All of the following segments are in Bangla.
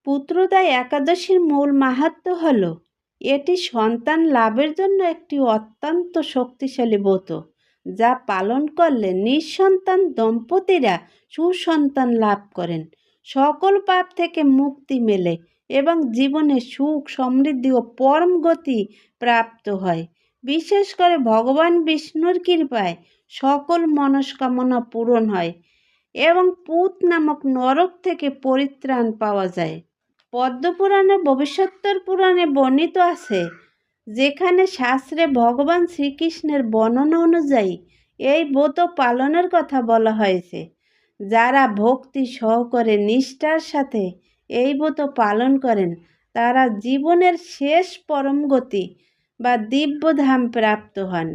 পুত্রদা একাদশীর মূল মাহাত্ম্য হল এটি সন্তান লাভের জন্য একটি অত্যন্ত শক্তিশালী ব্রত, যা পালন করলে নিঃসন্তান দম্পতিরা সুসন্তান লাভ করেন, সকল পাপ থেকে মুক্তি মেলে এবং জীবনে সুখ সমৃদ্ধি ও পরম গতি প্রাপ্ত হয়। বিশেষ করে ভগবান বিষ্ণুর কৃপায় সকল মনস্কামনা পূরণ হয় এবং পুত নামক নরক থেকে পরিত্রাণ পাওয়া যায়। পদ্মপুরাণে ভবিষ্যোত্তর পুরাণে বর্ণিত আছে, যেখানে শাস্ত্রে ভগবান শ্রীকৃষ্ণের বর্ণনা অনুযায়ী এই ব্রত পালনের কথা বলা হয়েছে। যারা ভক্তি সহকারে নিষ্ঠার সাথে এই ব্রত পালন করেন, তারা জীবনের শেষ পরম গতি বা দিব্যধাম প্রাপ্ত হন।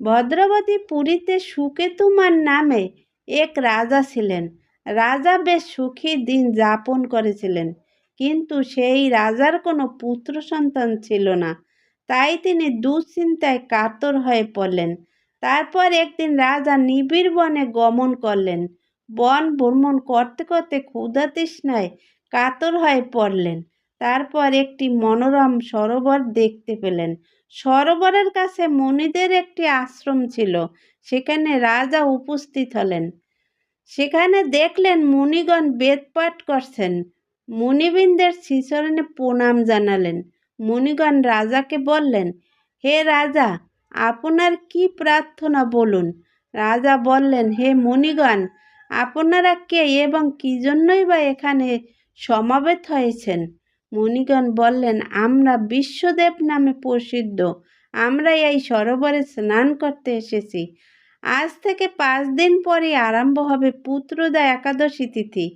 ভদ্রবতী পুরীতে সুকেতুমান নামে এক রাজা ছিলেন। রাজা বেশ সুখী দিন যাপন করেছিলেন, কিন্তু সেই রাজার কোনো পুত্র সন্তান ছিল না। তাই তিনি দুশ্চিন্তায় কাতর হয়ে পড়লেন। তারপর একদিন রাজা নিবিড় বনে গমন করলেন। বন ভ্রমণ করতে করতে ক্ষুধা তৃষ্ণায় কাতর হয়ে পড়লেন। তারপর একটি মনোরম সরোবর দেখতে পেলেন। সরোবরের কাছে মুনিদের একটি আশ্রম ছিল। সেখানে রাজা উপস্থিত হলেন। সেখানে দেখলেন মুনিগণ বেদপাঠ করছেন। মুনিবৃন্দের শ্রীচরণে প্রণাম জানালেন। মুনিগণ রাজাকে বললেন, হে রাজা, আপনার কি প্রার্থনা বলুন। রাজা বললেন, হে মুনিগণ, আপনারা কে এবং কি জন্যই বা এখানে সমাবেত হয়েছেন? মুনিগণ বললেন, আমরা বিশ্বদেব নামে প্রসিদ্ধ। আমরা এই সরোবরে স্নান করতে এসেছি। আজ থেকে 5 দিন পরে আরম্ভ হবে পুত্রদা একাদশী তিথি।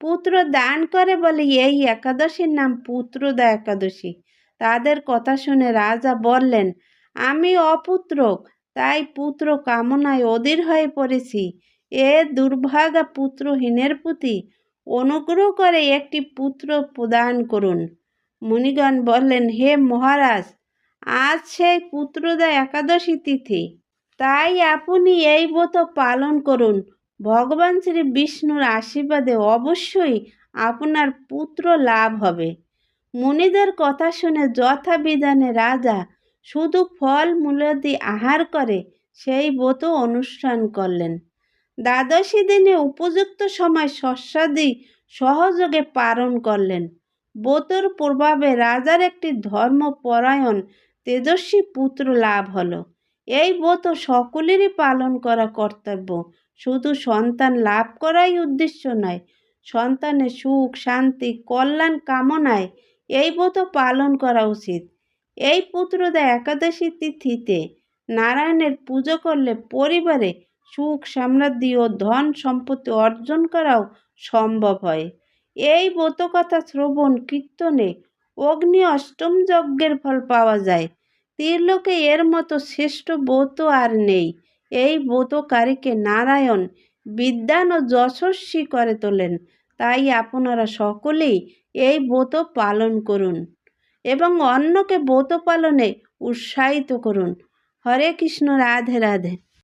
পুত্র দান করে বলে এই একাদশীর নাম পুত্রদা একাদশী। তাদের কথা শুনে রাজা বললেন, আমি অপুত্রক, তাই পুত্র কামনায় অধীর হয়ে পড়েছি। এ দুর্ভাগা পুত্রহীনের প্রতি অনুগ্রহ করে একটি পুত্র প্রদান করুন। মুনিগণ বললেন, হে মহারাজ, আজ সেই পুত্রদা একাদশী তিথি, তাই আপনি এই ব্রত পালন করুন। ভগবান শ্রী বিষ্ণুর আশীর্বাদে অবশ্যই আপনার পুত্র লাভ হবে। মুনিদের কথা শুনে যথাবিধানে রাজা শুধু ফল মূলাদি আহার করে সেই ব্রত অনুষ্ঠান করলেন। দ্বাদশী দিনে উপযুক্ত সময় শস্যাদি সহযোগে পালন করলেন। ব্রতর প্রভাবে রাজার একটি ধর্মপরায়ণ তেজস্বী পুত্র লাভ হলো। এই ব্রত সকলেরই পালন করা কর্তব্য। শুধু সন্তান লাভ করাই উদ্দেশ্য নয়, সন্তানের সুখ শান্তি কল্যাণ কামনায় এই ব্রত পালন করা উচিত। এই পুত্রদা একাদশী তিথিতে নারায়ণের পুজো করলে পরিবারে সুখ সমৃদ্ধি ও ধন সম্পত্তি অর্জন করাও সম্ভব হয়। এই ব্রতকথা শ্রবণ কীর্তনে অগ্নি অষ্টম যজ্ঞের ফল পাওয়া যায়। ত্রিলোকে এর মতো শ্রেষ্ঠ ব্রত আর নেই। এই ব্রতকারীকে নারায়ণ বিদ্বান ও যশস্বী করে তোলেন। তাই আপনারা সকলেই এই ব্রত পালন করুন এবং অন্যকে ব্রত পালনে উৎসাহিত করুন। হরে কৃষ্ণ, রাধে রাধে।